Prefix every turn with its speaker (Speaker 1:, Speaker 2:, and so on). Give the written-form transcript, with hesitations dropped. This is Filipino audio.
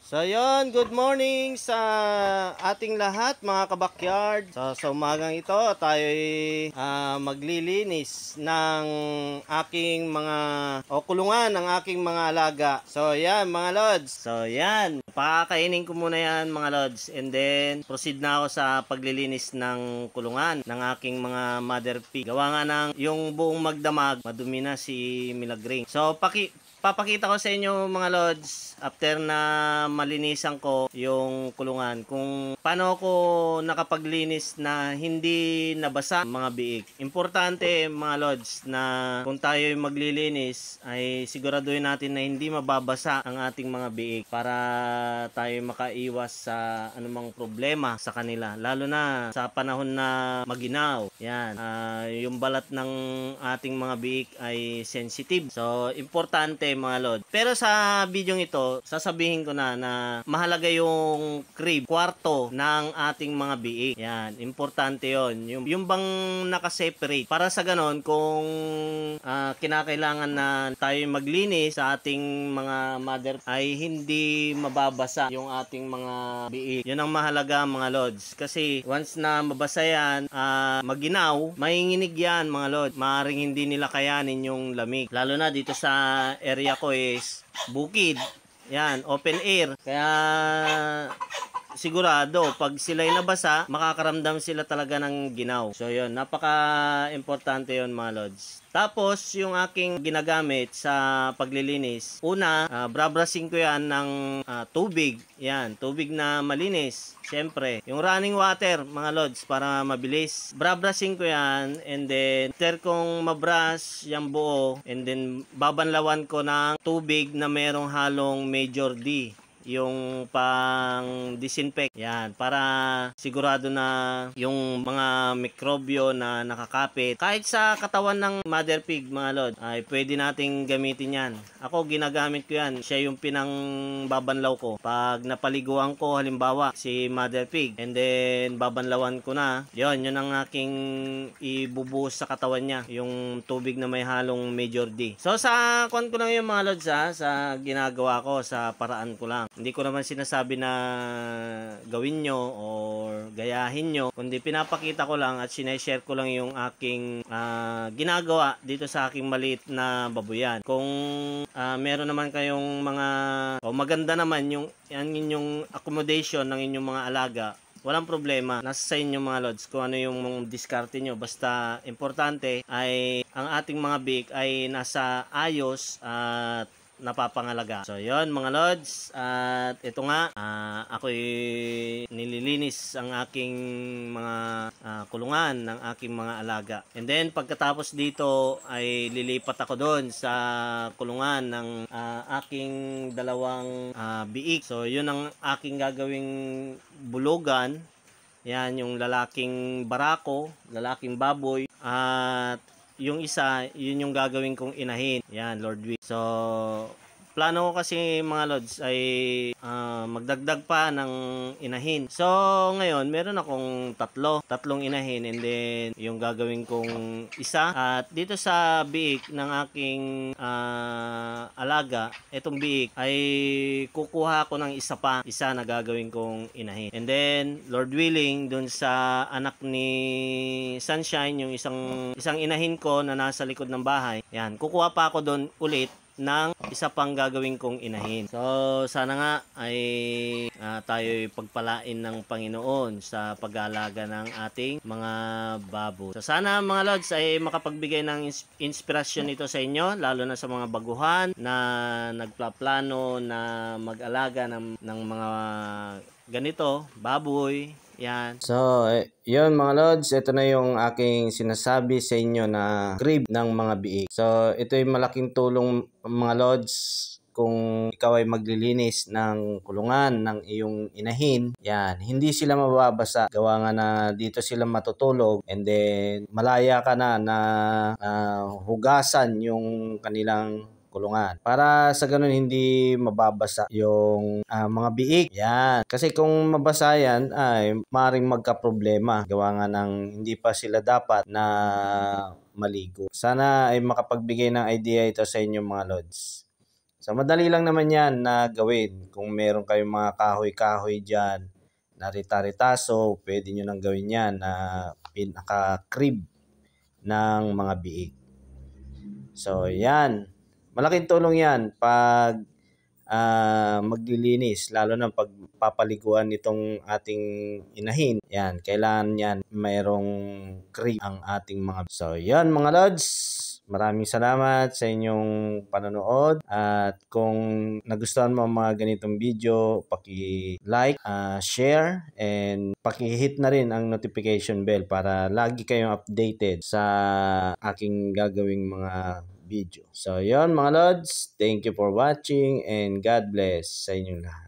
Speaker 1: So yon, good morning sa ating lahat mga kabakyard. So sa umagang ito tayo maglilinis ng aking mga kulungan ng aking mga alaga. So yan mga lods. So yan, pakakainin ko muna yan mga lods, and then proceed na ako sa paglilinis ng kulungan ng aking mga mother pig. Gawa nga ng yung buong magdamag, madumi na si Milagring. So papakita ko sa inyo mga lods after na malinisan ko yung kulungan kung paano ako nakapaglinis na hindi nabasa mga biik. Importante mga lods na kung tayo maglilinis ay siguraduhin natin na hindi mababasa ang ating mga biik para tayo makaiwas sa anumang problema sa kanila, lalo na sa panahon na maginaw. Yan, yung balat ng ating mga biik ay sensitive, so importante mga lod. Pero sa video ito, sasabihin ko na mahalaga yung crib, kwarto ng ating mga biik. Yan, importante yon. Yung bang nakaseparate. Para sa ganon, kung kinakailangan na tayo maglinis sa ating mga mother, ay hindi mababasa yung ating mga biik. Yun ang mahalaga mga lods. Kasi once na mabasa yan, maginaw, mainginig yan mga lod. Maaring hindi nila kayanin yung lamig. Lalo na dito sa area ko is bukid. Yan, open air. Kaya sigurado pag sila'y nabasa, makakaramdam sila talaga ng ginaw. So yun, napaka-importante yun mga lods. Tapos yung aking ginagamit sa paglilinis, una, brabrashing ko yan ng tubig. Yan, tubig na malinis. Siyempre, yung running water mga lods para mabilis. Brabrashing ko yan, and then after kong mabrush yung buo, and then babanlawan ko ng tubig na merong halong Major D, yung pang disinfect. Yan, para sigurado na yung mga mikrobyo na nakakapit kahit sa katawan ng mother pig mga lod ay pwede nating gamitin yan. Ako ginagamit ko yan, siya yung pinang babanlaw ko pag napaliguan ko halimbawa si mother pig, and then babanlawan ko na yun ang aking ibubuhos sa katawan niya, yung tubig na may halong Major D. So sa kwan ko lang yung mga lods, sa ginagawa ko, sa paraan ko lang. Hindi ko naman sinasabi na gawin nyo or gayahin nyo, kundi pinapakita ko lang at sineshare ko lang yung aking ginagawa dito sa aking maliit na babuyan. Kung meron naman kayong mga maganda naman yung inyong accommodation ng inyong mga alaga, walang problema. Nasa sa inyo mga lods kung ano yung mga diskarte nyo. Basta importante ay ang ating mga big ay nasa ayos at napapangalaga. So yon mga lods, at ito nga, ako'y nililinis ang aking mga kulungan ng aking mga alaga. And then pagkatapos dito ay lilipat ako doon sa kulungan ng aking dalawang biik. So yun ang aking gagawing bulugan. Yan yung lalaking barako, lalaking baboy, at yung isa, yun yung gagawin kong inahin. Yan, Lord Will. So, plano ko kasi mga lods ay magdagdag pa ng inahin. So, ngayon, meron akong tatlong inahin, and then yung gagawin kong isa. At dito sa biik ng aking alaga, itong biik ay kukuha ko ng isa na gagawin kong inahin. And then, Lord willing, dun sa anak ni Sunshine, yung isang inahin ko na nasa likod ng bahay, yan, kukuha pa ako dun ulit ng isa pang gagawin kong inahin. So, sana nga ay tayo'y pagpalain ng Panginoon sa pag-aalaga ng ating mga baboy. So, sana mga lods ay makapagbigay ng inspirasyon ito sa inyo, lalo na sa mga baguhan na nagplaplano na mag-alaga ng mga ganito, baboy. Yan. So, yun mga lods, ito na yung aking sinasabi sa inyo na crib ng mga biik. So, ito yung malaking tulong mga lods kung ikaw ay maglilinis ng kulungan ng iyong inahin. Yan, hindi sila mababasa. Gawa nga na dito sila matutulog, and then malaya ka na hugasan yung kanilang kulungan. Para sa ganun hindi mababasa yung mga biik. Yan. Kasi kung mabasa yan ay maaaring magka-problema. Gawa nga ng hindi pa sila dapat na maligo. Sana ay makapagbigay ng idea ito sa inyo mga lods.
Speaker 2: So madali lang naman yan na gawin. Kung meron kayong mga kahoy-kahoy dyan na rita-ritaso, pwede nyo nang gawin yan na pinaka-crib ng mga biik. So yan, malaking tulong yan pag maglilinis, lalo na pag papaliguan nitong ating inahin. Yan, kailangan yan mayroong crib ang ating mga. So yan mga lods, maraming salamat sa inyong panonood, at kung nagustuhan mo ang mga ganitong video, paki-like, share, and paki-hit na rin ang notification bell para lagi kayong updated sa aking gagawing mga video. So, yon mga lods, thank you for watching and God bless sa inyong lahat.